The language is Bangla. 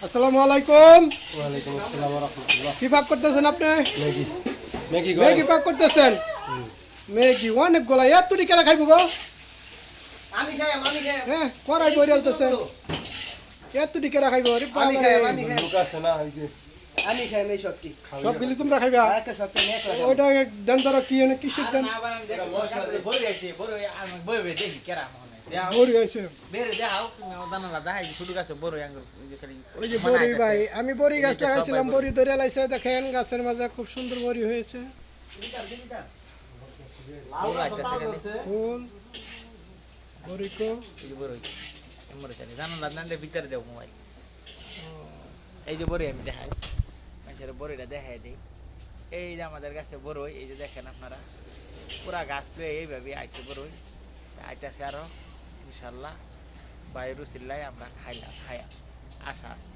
আসসালামু আলাইকুম। ওয়ালাইকুম আসসালাম ওয়া রাহমাতুল্লাহ। কি পাক করতেছেন আপনি? ম্যাগি ম্যাগি ম্যাগি পাক করতেছেন? ম্যাগি অনেক গোলা এত টিকা খাইব গো? আমি খাই হ্যাঁ করাই বইরালতেছেন এত টিকা খাইব? আরে আমি বাবা খাই, রে। আমি খাই। লোক আছে না এই যে আমি খাই এই সবটি সব গিলি তোমরা খাইবা? একটা সবটি নিয়ে আসো ওইটা দেন ধরো কি এনে কিসের দেন? বড়ি হয়েছে ওই যে বড়ি ভাই, আমি বড়ি গাছ লাগাইছিলাম, বড়ি ধরে লাইছে, দেখেন গাছের মাঝে খুব সুন্দর বড়ি হয়েছে। ফুল বড়ি কো ভিতরে দেব মোবাইল এই যে বড়ি আমি দেখাই মানুষের বড়িটা দেখাই দিই। এই যে আমাদের গাছে বড়ই, এই যে দেখেন আপনারা পুরা গাছ তো এইভাবে আইছে বড়ই, আইতেছে আরো ইনশাল্লাহ বাইরু চিল্লাই আমরা খাইয়া আশা আছে।